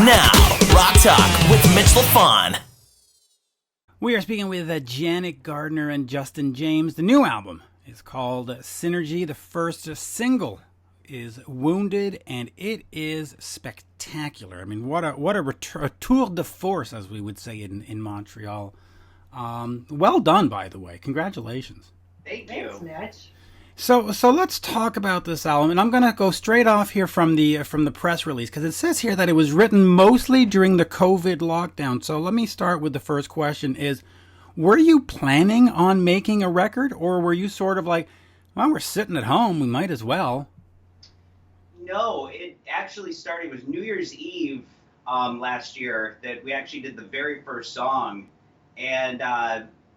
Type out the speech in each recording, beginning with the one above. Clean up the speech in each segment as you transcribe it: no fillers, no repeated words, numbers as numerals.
Now, Rock Talk with Mitch Lafon. We are speaking with Janet Gardner and Justin James. The new album is called Synergy. The first single is Wounded, and it is spectacular. I mean, what a tour de force, as we would say in Montreal. Well done, by the way. Congratulations. Thank you. Thanks, Mitch. So let's talk about this album, and I'm going to go straight off here from the press release, because it says here that it was written mostly during the COVID lockdown. So let me start with the first question: is were you planning on making a record, or were you sort of like, well, we're sitting at home, we might as well? No, it actually started. It was New Year's Eve last year that we actually did the very first song, and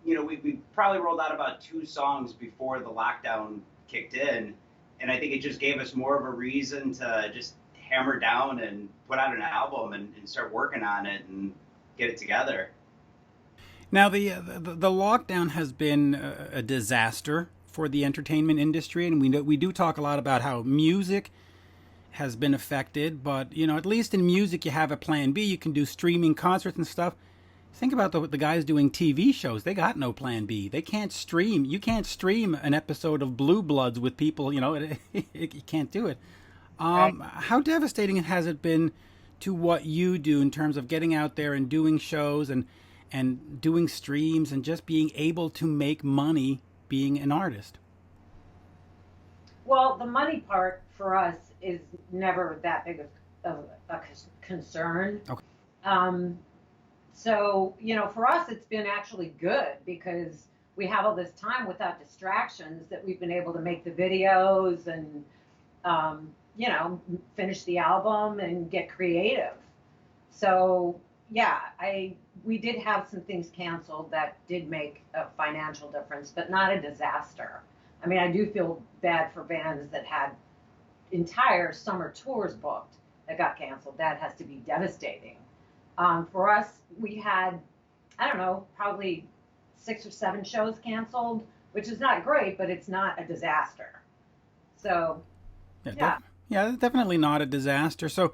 we probably rolled out about 2 songs before the lockdown kicked in, and I think it just gave us more of a reason to just hammer down and put out an album and start working on it and get it together. Now, the lockdown has been a disaster for the entertainment industry, and we do talk a lot about how music has been affected, but at least in music you have a plan B. You can do streaming concerts and stuff. Think about the guys doing TV shows. They got no plan B. They can't stream. You can't stream an episode of Blue Bloods with people. You can't do it. Right. How devastating has it been to what you do in terms of getting out there and doing shows and doing streams and just being able to make money being an artist? Well, the money part for us is never that big of a concern. Okay. So, for us, it's been actually good because we have all this time without distractions that we've been able to make the videos and, finish the album and get creative. So, yeah, we did have some things canceled that did make a financial difference, but not a disaster. I mean, I do feel bad for bands that had entire summer tours booked that got canceled. That has to be devastating. For us, we had, probably 6 or 7 shows canceled, which is not great, but it's not a disaster. So, yeah. Definitely not a disaster. So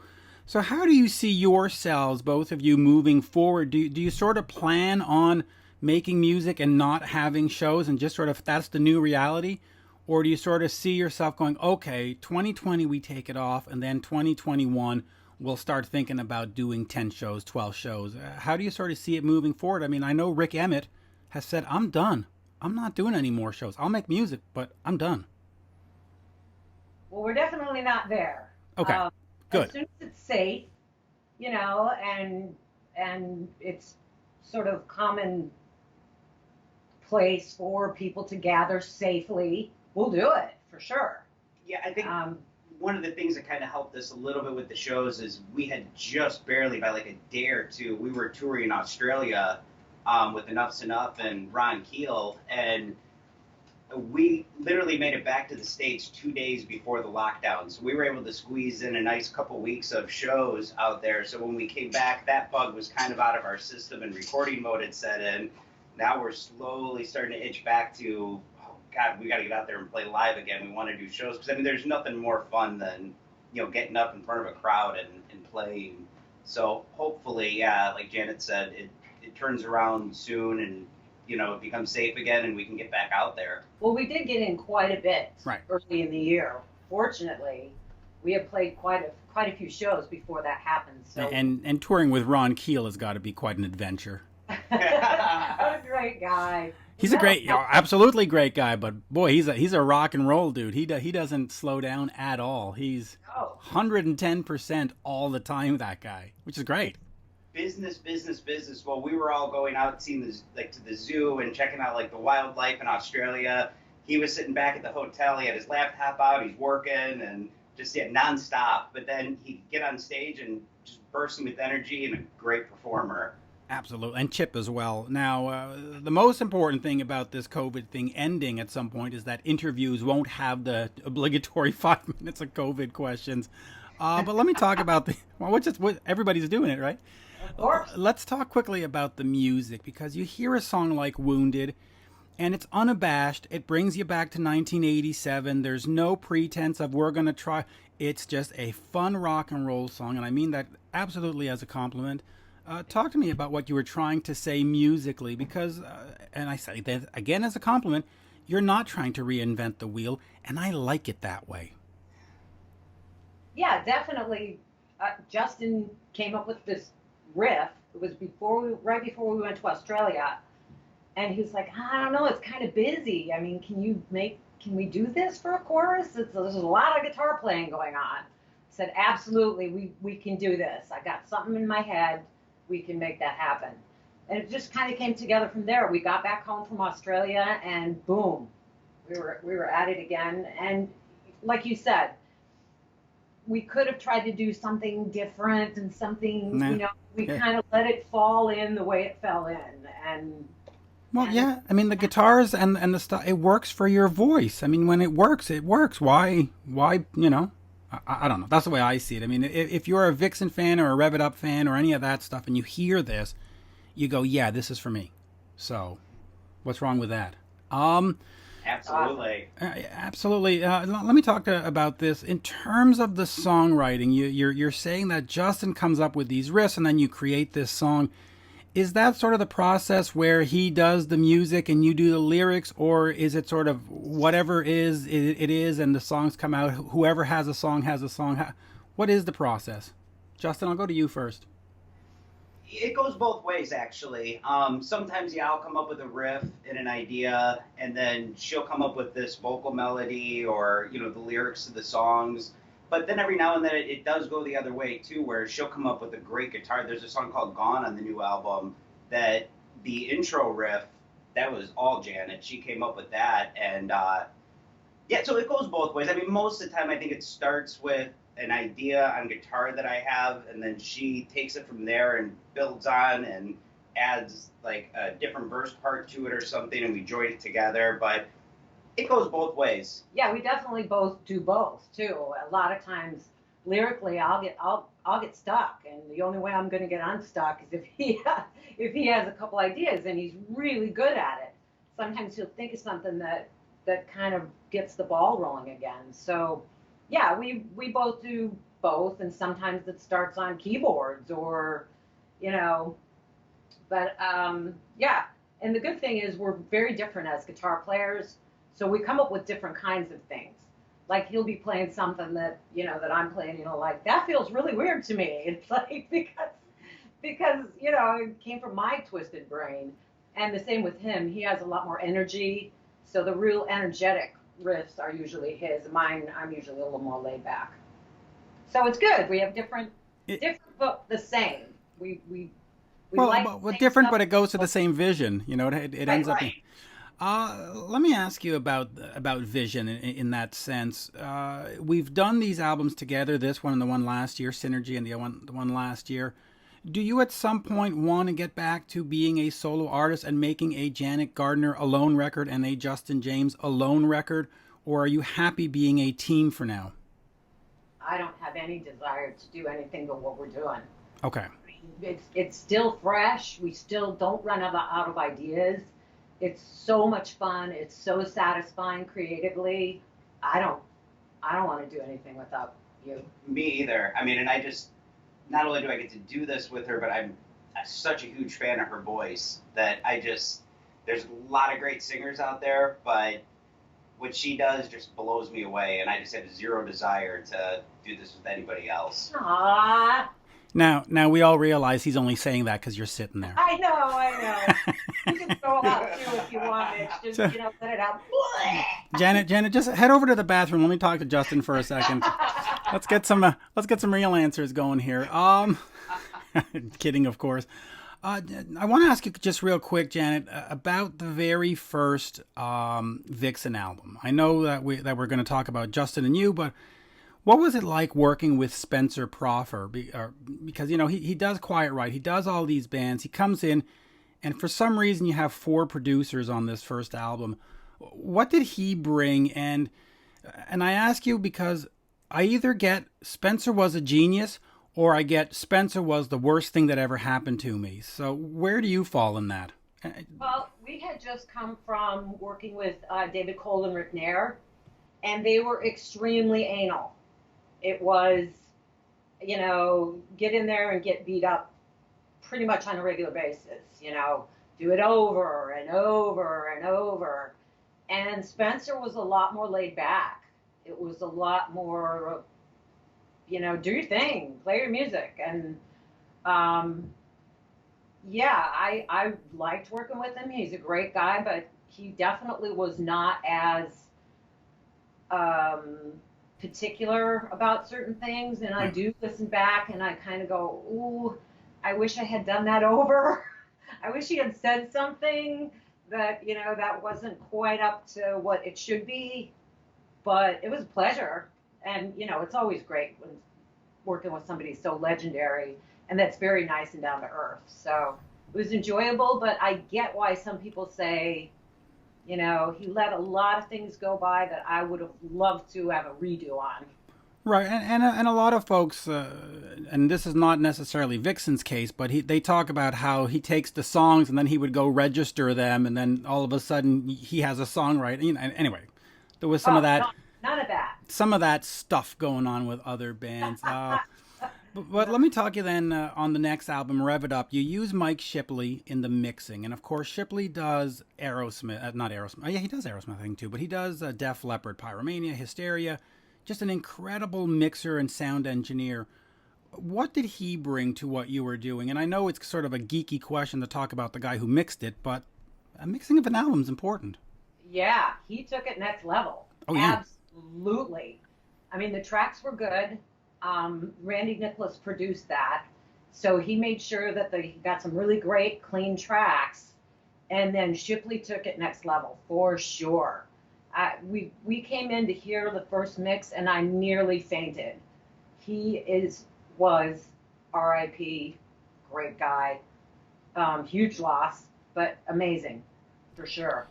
how do you see yourselves, both of you, moving forward? Do you sort of plan on making music and not having shows and just sort of that's the new reality? Or do you sort of see yourself going, okay, 2020 we take it off, and then 2021 we'll start thinking about doing 10 shows, 12 shows? How do you sort of see it moving forward? I mean, I know Rick Emmett has said, I'm done. I'm not doing any more shows. I'll make music, but I'm done. Well, we're definitely not there. Okay, good. As soon as it's safe, and it's sort of common place for people to gather safely, we'll do it for sure. Yeah, I think one of the things that kind of helped us a little bit with the shows is we had just barely, by like a day or two, we were touring in Australia with Enough's Enough and Ron Keel, and we literally made it back to the States 2 days before the lockdown. So we were able to squeeze in a nice couple weeks of shows out there. So when we came back, that bug was kind of out of our system and recording mode had set in. Now we're slowly starting to itch back to, oh God, we got to get out there and play live again. We want to do shows. Because, there's nothing more fun than, getting up in front of a crowd and playing. So hopefully, yeah, like Janet said, it turns around soon and, it becomes safe again and we can get back out there. Well, we did get in quite a bit Right. early in the year. Fortunately, we have played quite a few shows before that happened. So And touring with Ron Keel has got to be quite an adventure. What a great guy. He's a great, absolutely great guy, but boy, he's a rock and roll dude. He doesn't slow down at all. He's 110% all the time, that guy, which is great. Business. Well, we were all going out seeing to the zoo and checking out like the wildlife in Australia. He was sitting back at the hotel. He had his laptop out. He's working and just nonstop. But then he'd get on stage and just bursting with energy and a great performer. Absolutely, and Chip as well. Now, the most important thing about this COVID thing ending at some point is that interviews won't have the obligatory 5 minutes of COVID questions. But let me talk about what everybody's doing it, right? Of course. Let's talk quickly about the music, because you hear a song like Wounded, and it's unabashed. It brings you back to 1987. There's no pretense of we're going to try. It's just a fun rock and roll song, and I mean that absolutely as a compliment. Talk to me about what you were trying to say musically, because, and I say that again as a compliment, you're not trying to reinvent the wheel, and I like it that way. Yeah, definitely. Justin came up with this riff. It was right before we went to Australia, and he was like, I don't know, it's kind of busy. I mean, can we do this for a chorus? There's a lot of guitar playing going on. I said, absolutely, we can do this. I got something in my head. We can make that happen. And it just kind of came together from there. We got back home from Australia, and boom, we were at it again. And like you said, we could have tried to do something different and something, we kind of let it fall in the way it fell in. And yeah, I mean, the guitars and the stuff, it works for your voice. I mean, when it works, it works. Why, I don't know. That's the way I see it. I mean, if you're a Vixen fan or a Rev It Up fan or any of that stuff and you hear this, you go, yeah, this is for me. So what's wrong with that? Absolutely. Absolutely. Let me talk about this. In terms of the songwriting, you're saying that Justin comes up with these riffs and then you create this song. Is that sort of the process where he does the music and you do the lyrics, or is it sort of whatever it is and the songs come out, whoever has a song has a song? What is the process? Justin, I'll go to you first. It goes both ways, actually. Sometimes, I'll come up with a riff and an idea, and then she'll come up with this vocal melody or, the lyrics to the songs. But then every now and then it does go the other way, too, where she'll come up with a great guitar. There's a song called Gone on the new album that the intro riff, that was all Janet. She came up with that. And, so it goes both ways. I mean, most of the time I think it starts with an idea on guitar that I have, and then she takes it from there and builds on and adds, like, a different verse part to it or something, and we join it together. But it goes both ways. Yeah, we definitely both do both too. A lot of times, lyrically, I'll get stuck, and the only way I'm going to get unstuck is if he has a couple ideas and he's really good at it. Sometimes he'll think of something that kind of gets the ball rolling again. So, yeah, we both do both, and sometimes it starts on keyboards or, but yeah. And the good thing is we're very different as guitar players. So we come up with different kinds of things. Like he'll be playing something that, that I'm playing, like that feels really weird to me. It's like, because, it came from my twisted brain. And the same with him. He has a lot more energy. So the real energetic riffs are usually his. Mine, I'm usually a little more laid back. So it's good. We have different, but the same. We like different, stuff. but it goes to the same vision. It ends up. Let me ask you about vision in that sense. We've done these albums together, this one and the one last year, Synergy, and the one last year. Do you at some point want to get back to being a solo artist and making a Janet Gardner alone record and a Justin James alone record, or are you happy being a team for now? I don't have any desire to do anything but what we're doing. Okay. It's still fresh. We still don't run out of ideas. It's so much fun. It's so satisfying creatively. I don't want to do anything without you. Me either. I mean, and I just, not only do I get to do this with her, but I'm such a huge fan of her voice that there's a lot of great singers out there, but what she does just blows me away, and I just have zero desire to do this with anybody else. Aww. Now we all realize he's only saying that because you're sitting there. I know. You can throw it out too if you want, Mitch. Just, let it out. Janet, just head over to the bathroom. Let me talk to Justin for a second. Let's get some real answers going here. Kidding, of course. I want to ask you just real quick, Janet, about the very first Vixen album. I know that we're going to talk about Justin and you, but what was it like working with Spencer Proffer? Because, he does Quiet Riot. He does all these bands. He comes in, and for some reason you have 4 producers on this first album. What did he bring? And I ask you because I either get Spencer was a genius, or I get Spencer was the worst thing that ever happened to me. So where do you fall in that? Well, We had just come from working with David Cole and Rick Nair, and they were extremely anal. It was, get in there and get beat up pretty much on a regular basis, do it over and over and over. And Spencer was a lot more laid back. It was a lot more, do your thing, play your music. And yeah, I liked working with him. He's a great guy, but he definitely was not as particular about certain things. And I do listen back and I kind of go, ooh, I wish I had done that over. I wish he had said something that, that wasn't quite up to what it should be. But it was a pleasure. And, it's always great when working with somebody so legendary and that's very nice and down to earth. So it was enjoyable, but I get why some people say, he let a lot of things go by that I would have loved to have a redo on. Right, and a lot of folks, and this is not necessarily Vixen's case, but they talk about how he takes the songs and then he would go register them, and then all of a sudden he has a songwriter. Anyway, there was some of that. None of that. Some of that stuff going on with other bands. But let me talk to you then on the next album, Rev It Up. You use Mike Shipley in the mixing, and of course Shipley does Aerosmith, not Aerosmith. Oh, yeah, he does Aerosmith, I think too, but he does Def Leppard, Pyromania, Hysteria. Just an incredible mixer and sound engineer. What did he bring to what you were doing? And I know it's sort of a geeky question to talk about the guy who mixed it, but a mixing of an album is important. Yeah, he took it next level. Oh, yeah. Absolutely. I mean, the tracks were good. Randy Nicholas produced that. So he made sure that he got some really great, clean tracks. And then Shipley took it next level, for sure. We came in to hear the first mix, and I nearly fainted. He was R.I.P., great guy, huge loss, but amazing, for sure.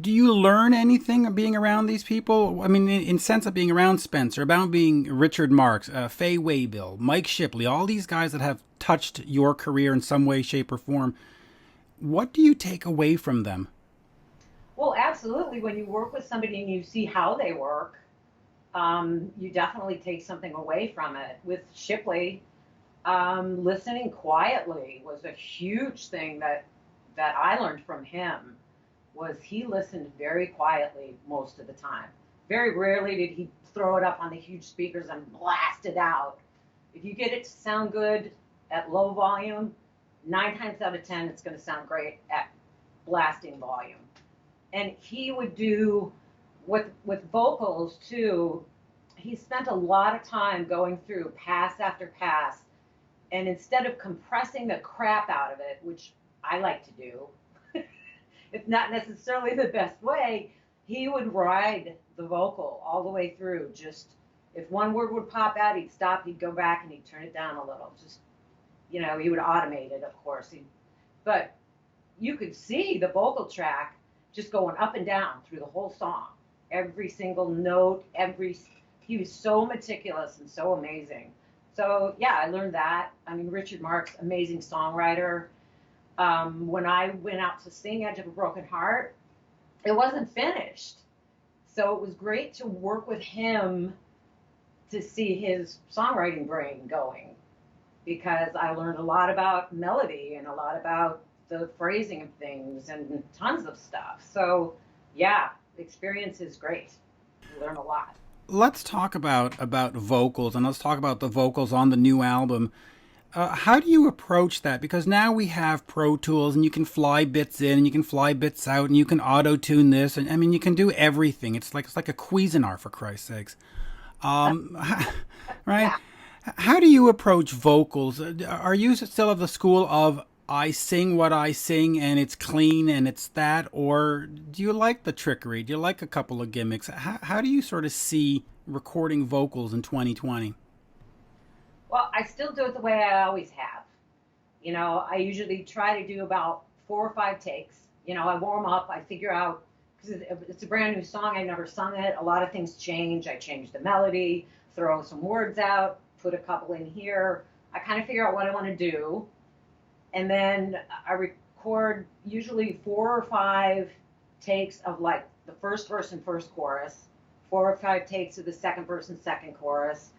Do you learn anything being around these people? I mean, in sense of being around Spencer, about being Richard Marx, Faye Waybill, Mike Shipley, all these guys that have touched your career in some way, shape, or form. What do you take away from them? Well, absolutely. When you work with somebody and you see how they work, you definitely take something away from it. With Shipley, listening quietly was a huge thing that I learned from him. Was he listened very quietly most of the time. Very rarely did he throw it up on the huge speakers and blast it out. If you get it to sound good at low volume, 9 times out of 10 it's going to sound great at blasting volume. And he would do, with vocals too, he spent a lot of time going through pass after pass, and instead of compressing the crap out of it, which I like to do, it's not necessarily the best way, he would ride the vocal all the way through. Just, if one word would pop out, he'd stop, he'd go back, and he'd turn it down a little. Just, he would automate it, of course. But you could see the vocal track just going up and down through the whole song. Every single note, he was so meticulous and so amazing. So, yeah, I learned that. I mean, Richard Marx, amazing songwriter. When I went out to sing Edge of a Broken Heart, it wasn't finished. So it was great to work with him to see his songwriting brain going, because I learned a lot about melody and a lot about the phrasing of things and tons of stuff. So, yeah, the experience is great. You learn a lot. Let's talk about vocals, and let's talk about the vocals on the new album. How do you approach that? Because now we have Pro Tools, and you can fly bits in, and you can fly bits out, and you can auto-tune this, and I mean, you can do everything. It's like a Cuisinart, for Christ's sakes. Right? Yeah. How do you approach vocals? Are you still of the school of I sing what I sing, and it's clean, and it's that, or do you like the trickery? Do you like a couple of gimmicks? How do you sort of see recording vocals in 2020? Well, I still do it the way I always have. I usually try to do about 4 or 5 takes. I warm up, I figure out, because it's a brand new song, I've never sung it. A lot of things change. I change the melody, throw some words out, put a couple in here. I kind of figure out what I want to do. And then I record usually 4 or 5 takes of like the first verse and first chorus, 4 or 5 takes of the second verse and second chorus,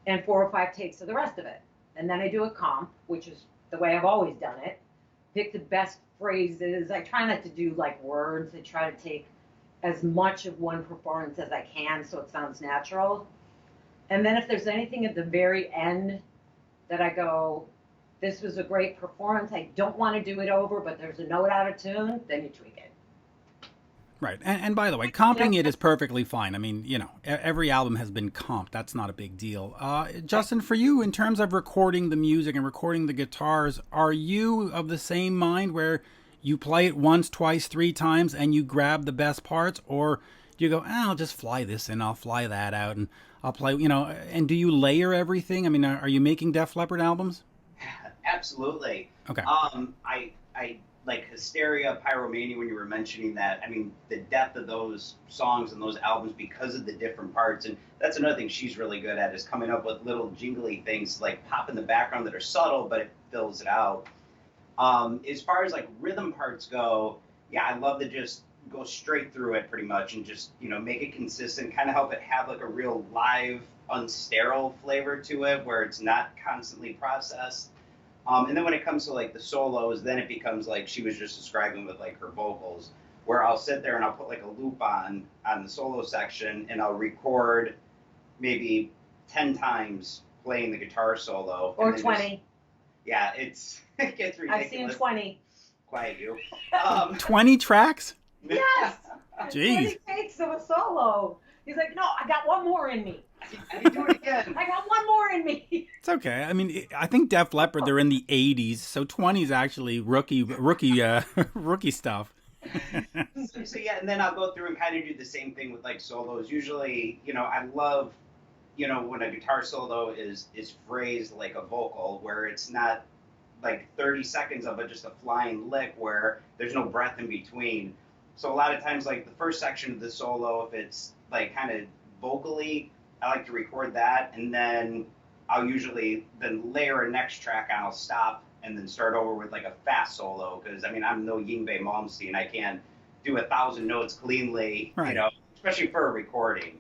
and 4 or 5 takes of the rest of it. And then I do a comp, which is the way I've always done it. Pick the best phrases. I try not to do like words. I try to take as much of one performance as I can so it sounds natural. And then if there's anything at the very end that I go, this was a great performance, I don't want to do it over, but there's a note out of tune, then you tweak it. Right. And by the way, comping it is perfectly fine. I mean, every album has been comped. That's not a big deal. Justin, for you, in terms of recording the music and recording the guitars, are you of the same mind where you play it once, twice, 3 times, and you grab the best parts? Or do you go, I'll just fly this in, I'll fly that out, and I'll play, and do you layer everything? I mean, are you making Def Leppard albums? Absolutely. Okay. I like Hysteria, Pyromania, when you were mentioning that. I mean, the depth of those songs and those albums because of the different parts. And that's another thing she's really good at, is coming up with little jingly things like pop in the background that are subtle, but it fills it out. As far as like rhythm parts go, yeah, I love to just go straight through it pretty much and just, make it consistent, kind of help it have like a real live, unsterile flavor to it where it's not constantly processed. And then when it comes to like the solos, then it becomes like she was just describing with like her vocals, where I'll sit there and I'll put like a loop on the solo section and I'll record maybe 10 times playing the guitar solo. Or 20. Yeah, it gets ridiculous. I've seen 20. Quiet you. 20 tracks? Yes. Jeez. 20 takes of a solo. He's like, no, I got one more in me. I can do it again. I got one more in me. It's okay. I mean, I think Def Leppard, they're in the 80s, so 20 is actually rookie stuff. So yeah, and then I'll go through and kind of do the same thing with like solos. Usually, I love, when a guitar solo is phrased like a vocal, where it's not like 30 seconds of it, just a flying lick where there's no breath in between. So a lot of times, like the first section of the solo, if it's like kind of vocally, I like to record that, and then I'll usually then layer a next track on. I'll stop and then start over with like a fast solo, because I mean, I'm no Yngwie Malmsteen. I can't do 1,000 notes cleanly, right. Especially for a recording.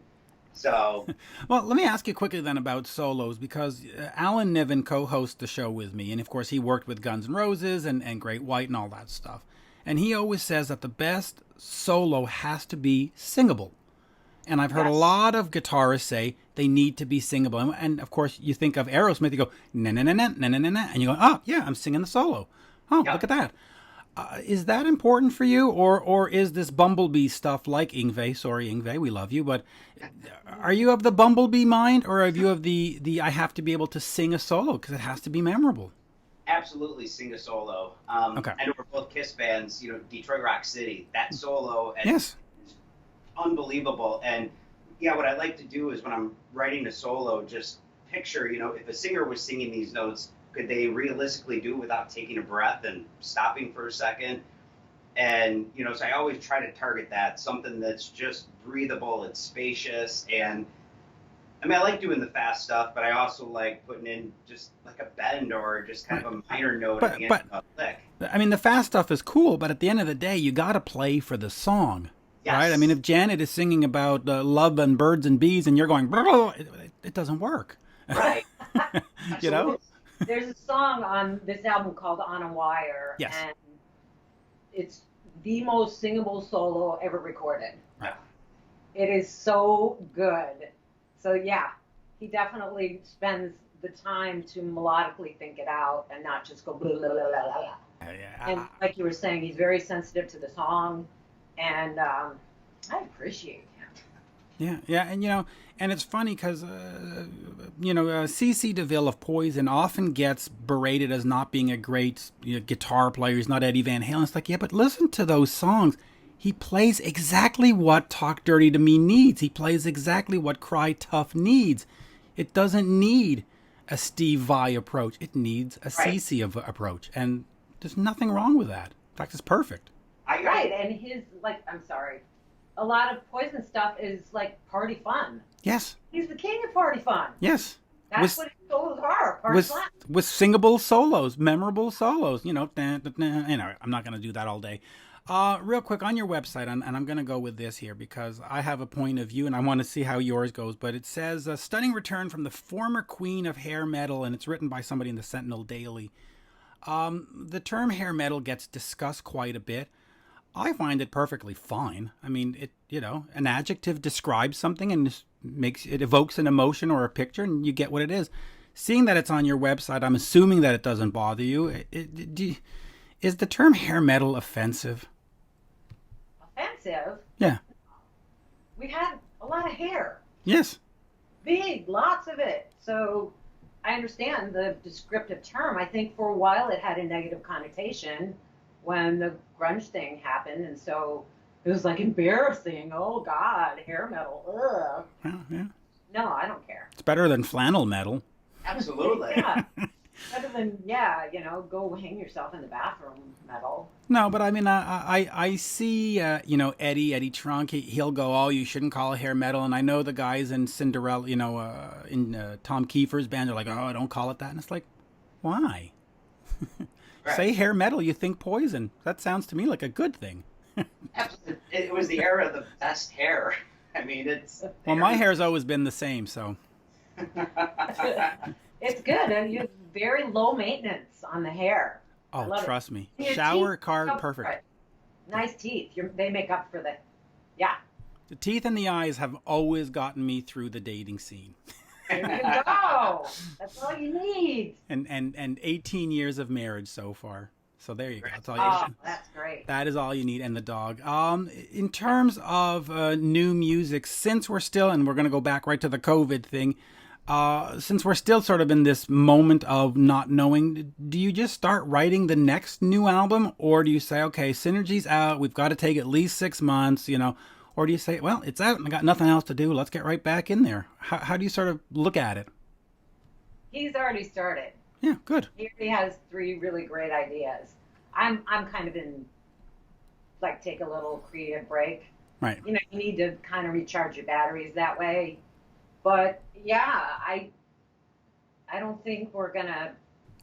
So, well, let me ask you quickly then about solos, because Alan Niven co-hosts the show with me, and of course he worked with Guns N' Roses and Great White and all that stuff. And he always says that the best solo has to be singable. And I've heard a lot of guitarists say they need to be singable. And of course, you think of Aerosmith, you go, na na na na na na na na, and you go, oh, yeah, I'm singing the solo. Oh, look at that. Is that important for you? Or is this Bumblebee stuff like Yngwie? Sorry, Yngwie, we love you. But are you of the Bumblebee mind, or are you of the I have to be able to sing a solo because it has to be memorable? Absolutely sing a solo. Okay. I know we're both Kiss fans, Detroit Rock City, that solo. And yes. Unbelievable. And yeah, what I like to do is when I'm writing a solo, just picture, if a singer was singing these notes, could they realistically do it without taking a breath and stopping for a second? And, so I always try to target that, something that's just breathable, it's spacious. And I mean, I like doing the fast stuff, but I also like putting in just like a bend or just kind of a minor note at the end of a lick. I mean, the fast stuff is cool, but at the end of the day, you got to play for the song. Yes. Right? I mean, if Janet is singing about love and birds and bees and you're going, it doesn't work. Right. There's a song on this album called On a Wire. Yes. And it's the most singable solo ever recorded. Right. It is so good. So, yeah, he definitely spends the time to melodically think it out and not just go blah, blah, blah, blah, blah. Yeah. And like you were saying, he's very sensitive to the song. And I appreciate him. Yeah, and it's funny because, C.C. DeVille of Poison often gets berated as not being a great guitar player. He's not Eddie Van Halen. It's like, yeah, but listen to those songs. He plays exactly what Talk Dirty to Me needs. He plays exactly what Cry Tough needs. It doesn't need a Steve Vai approach. It needs a C.C. approach. And there's nothing wrong with that. In fact, it's perfect. Right, and his, a lot of Poison stuff is, party fun. Yes. He's the king of party fun. Yes. That's what his solos are. With singable solos, memorable solos. You know, I'm not going to do that all day. Real quick on your website, and I'm going to go with this here because I have a point of view and I want to see how yours goes. But it says a stunning return from the former queen of hair metal, and it's written by somebody in the Sentinel Daily. The term hair metal gets discussed quite a bit. I find it perfectly fine. I mean, an adjective describes something and it evokes an emotion or a picture, and you get what it is. Seeing that it's on your website, I'm assuming that it doesn't bother you. Is the term hair metal offensive? Offensive? Yeah. We had a lot of hair. Yes. Big, lots of it. So I understand the descriptive term. I think for a while it had a negative connotation when the grunge thing happened, and so it was like embarrassing. Oh God, hair metal. Ugh. Yeah. No, I don't care. It's better than flannel metal. Absolutely. Yeah. Better than go hang yourself in the bathroom metal. No, but I mean, I see, Eddie Trunk. He'll go, oh, you shouldn't call it hair metal. And I know the guys in Cinderella, in Tom Kiefer's band are like, oh, don't call it that. And it's like, why? Right. Say hair metal, you think Poison. That sounds to me like a good thing. Absolutely. It was the era of the best hair. I mean, it's... Well, my hair's always been the same, so... It's good, and you have very low maintenance on the hair. Oh, trust me. Shower card, perfect. Nice teeth. They make up for yeah. The teeth and the eyes have always gotten me through the dating scene. There you go. That's all you need. And 18 years of marriage so far. So there you go. That's all you need. That's great. That is all you need, and the dog. In terms of new music, since we're still, and we're going to go back right to the COVID thing, since we're still sort of in this moment of not knowing, do you just start writing the next new album, or do you say, okay, Synergy's out, we've got to take at least 6 months, or do you say, well, it's out and I got nothing else to do, let's get right back in there? How do you sort of look at it? He's already started. Yeah, good. He already has 3 really great ideas. I'm kind of in, take a little creative break. Right. You need to kind of recharge your batteries that way. But yeah, I don't think we're gonna.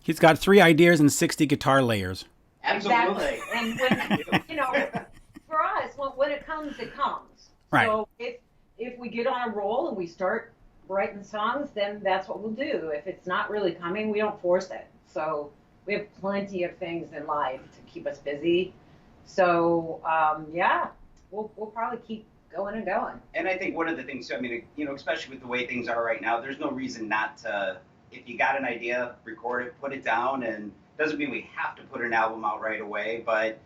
He's got 3 ideas and 60 guitar layers. Absolutely. And when, for us, when it comes, it comes. Right. So if we get on a roll and we start writing songs, then that's what we'll do. If it's not really coming, we don't force it. So we have plenty of things in life to keep us busy. So we'll probably keep going and going. And I think one of the things, especially with the way things are right now, there's no reason not to, if you got an idea, record it, put it down, and doesn't mean we have to put an album out right away, but,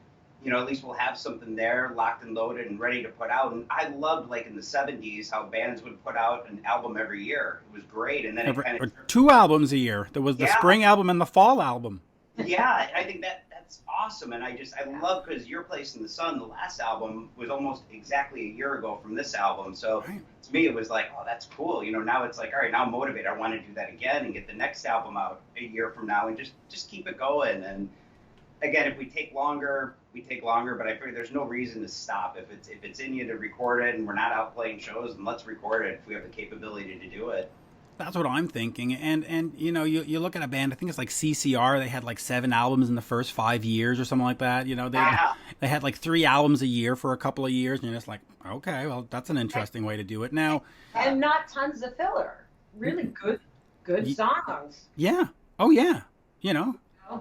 at least we'll have something there locked and loaded and ready to put out. And I loved, in the 70s, how bands would put out an album every year. It was great. And then it kind of... 2 albums a year. There was the spring album and the fall album. Yeah, I think that's awesome, and I love, because Your Place in the Sun, the last album, was almost exactly a year ago from this album, so to me it was like, oh, that's cool, now it's like, all right, now I'm motivated, I want to do that again and get the next album out a year from now and just keep it going. And again, if we take longer, but I figure there's no reason to stop. If it's in you to record it and we're not out playing shows, then let's record it if we have the capability to do it. That's what I'm thinking. And you look at a band, I think it's like CCR, they had 7 albums in the first 5 years or something like that. They had 3 albums a year for a couple of years, and you're just like, okay, well, that's an interesting way to do it. Now, and not tons of filler. Really good songs. Yeah. Oh yeah.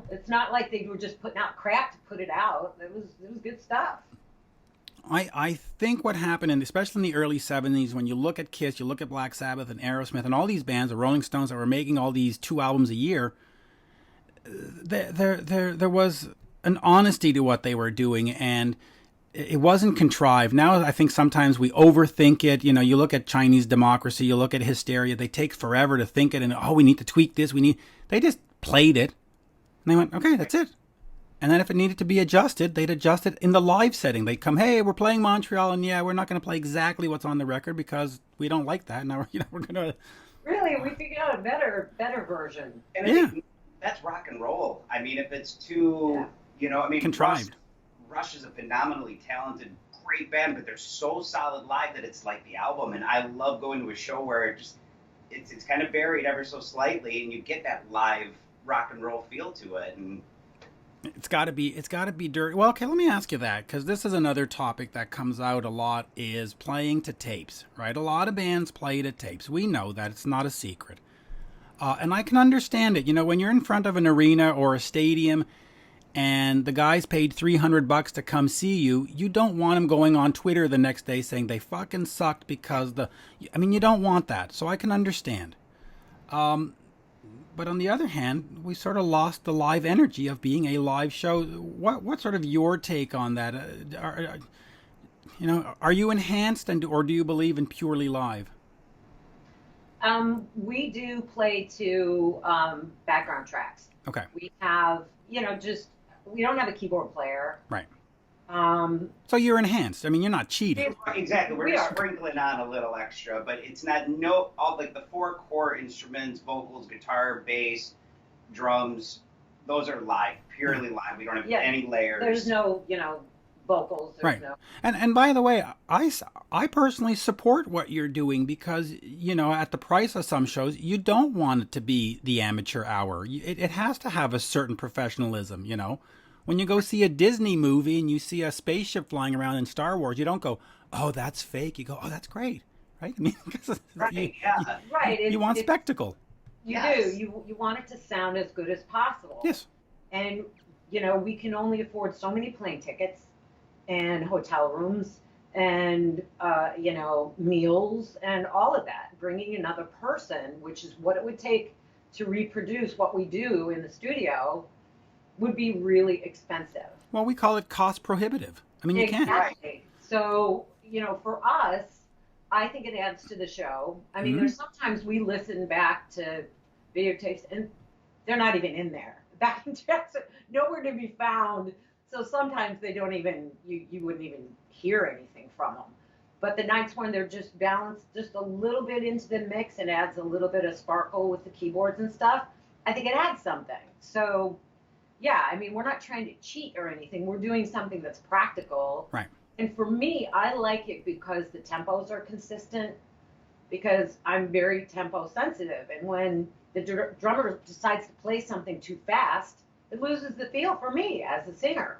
It's not like they were just putting out crap to put it out. It was good stuff. I think what happened, and especially in the early 70s, when you look at Kiss, you look at Black Sabbath and Aerosmith and all these bands, the Rolling Stones, that were making all these 2 albums a year, there was an honesty to what they were doing, and it wasn't contrived. Now I think sometimes we overthink it. You look at Chinese Democracy, you look at Hysteria, they take forever to think it, and we need to tweak this, they just played it, and they went, okay, that's it. And then if it needed to be adjusted, they'd adjust it in the live setting. They'd come, hey, we're playing Montreal, and we're not going to play exactly what's on the record because we don't like that. Now we're going to... Really? We figured out a better version. And I think that's rock and roll. I mean, if it's too, contrived. Rush is a phenomenally talented, great band, but they're so solid live that it's like the album. And I love going to a show where it's kind of buried ever so slightly, and you get that live rock and roll feel to it. And it's got to be dirty. Well, okay, let me ask you that, because this is another topic that comes out a lot, is playing to tapes, right? A lot of bands play to tapes. We know that. It's not a secret. And I can understand it. You know, when you're in front of an arena or a stadium and the guys paid $300 to come see you, you don't want them going on Twitter the next day saying they fucking sucked because you don't want that. So I can understand. But on the other hand, we sort of lost the live energy of being a live show. What's sort of your take on that? Are you enhanced, or do you believe in purely live? We do play to background tracks. Okay. We have, we don't have a keyboard player. Right. So you're enhanced. I mean, you're not cheating. Exactly. We're just sprinkling on a little extra, but it's not all like the 4 core instruments, vocals, guitar, bass, drums. Those are live, purely live. We don't have any layers. There's no, vocals. Right. And by the way, I personally support what you're doing because, at the price of some shows, you don't want it to be the amateur hour. It has to have a certain professionalism, When you go see a Disney movie and you see a spaceship flying around in Star Wars, you don't go, oh, that's fake. You go, oh, that's great. Right? I mean, right. You want spectacle. You do. You want it to sound as good as possible. Yes. And, we can only afford so many plane tickets and hotel rooms and, meals and all of that. Bringing another person, which is what it would take to reproduce what we do in the studio, would be really expensive. Well, we call it cost prohibitive. I mean, you can't. Exactly. So, for us, I think it adds to the show. I mean, there's sometimes we listen back to videotapes and they're not even in there. Backing tracks are nowhere to be found. So sometimes they don't even, you wouldn't even hear anything from them. But the nights when they're just balanced just a little bit into the mix and adds a little bit of sparkle with the keyboards and stuff, I think it adds something. So, yeah, I mean, we're not trying to cheat or anything. We're doing something that's practical. Right. And for me, I like it because the tempos are consistent, because I'm very tempo sensitive. And when the drummer decides to play something too fast, it loses the feel for me as a singer.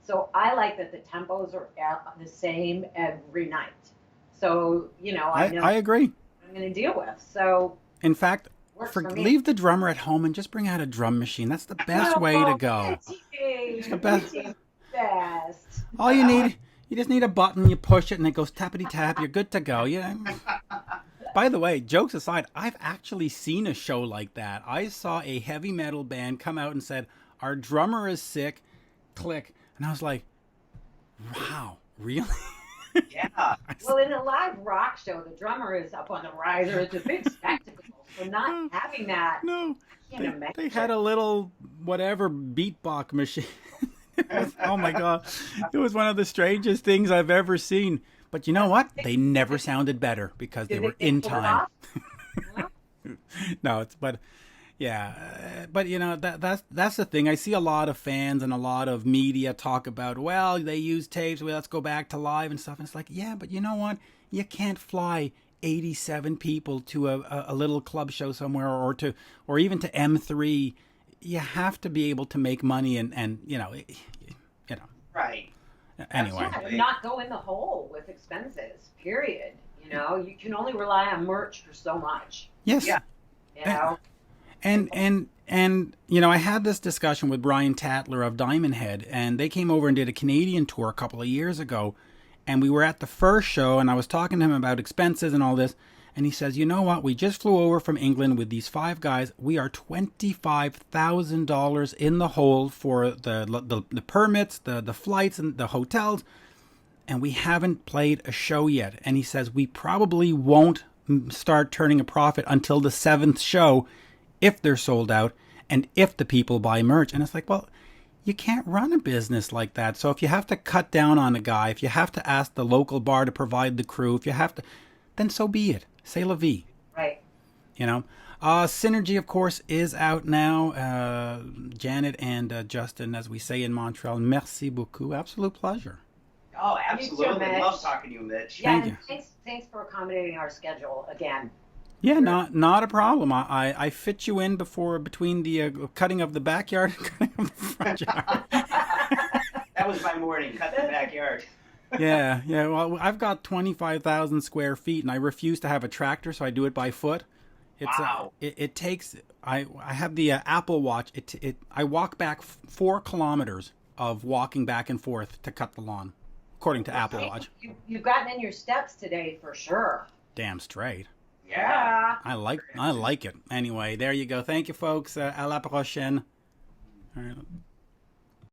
So I like that the tempos are the same every night. So, I know I agree. what I'm going to deal with. So, in fact, me. leave the drummer at home and just bring out a drum machine. That's the best way to go. It's the best. best. All you need, you just need a button. You push it, and it goes tappity tap. You're good to go. Yeah. By the way, jokes aside, I've actually seen a show like that. I saw a heavy metal band come out and said, "Our drummer is sick." Click, and I was like, "Wow, really?" Yeah. Well, in a live rock show, the drummer is up on the riser. It's a big spectacle. So not having that, no, I can't imagine. they had a little whatever beatbox machine. Oh my god, it was one of the strangest things I've ever seen. But you know what? They never sounded better because they were in time. No, yeah, but that's the thing. I see a lot of fans and a lot of media talk about, well, they use tapes. Well, let's go back to live and stuff. And it's like, yeah, but you know what? You can't fly 87 people to a little club show somewhere or even to M3. You have to be able to make money and Right. Anyway. Yeah, and not go in the hole with expenses, period. You can only rely on merch for so much. Yes. Yeah. And I had this discussion with Brian Tatler of Diamond Head, and they came over and did a Canadian tour a couple of years ago, and we were at the first show, and I was talking to him about expenses and all this, and he says, you know what, we just flew over from England with these 5 guys. We are $25,000 in the hole for the permits, the flights, and the hotels, and we haven't played a show yet. And he says, we probably won't start turning a profit until the 7th show, if they're sold out and if the people buy merch. And it's like, well, you can't run a business like that. So if you have to cut down on a guy, if you have to ask the local bar to provide the crew, if you have to, then so be it. C'est la vie. Right. Synergy, of course, is out now. Janet and Justin, as we say in Montreal, merci beaucoup. Absolute pleasure. Oh, absolutely. You too, Mitch. Love talking to you, Mitch. Yeah, Thank you. Thanks for accommodating our schedule again. Yeah, not a problem. I fit you in between the cutting of the backyard and cutting of the front yard. That was my morning, cut the backyard. Yeah. Well, I've got 25,000 square feet, and I refuse to have a tractor, so I do it by foot. Wow. It takes. I have the Apple Watch. I walk back 4 kilometers of walking back and forth to cut the lawn, according to Apple Watch. You've gotten in your steps today for sure. Damn straight. Yeah. I like it. Anyway, there you go. Thank you, folks. À la prochaine. All right.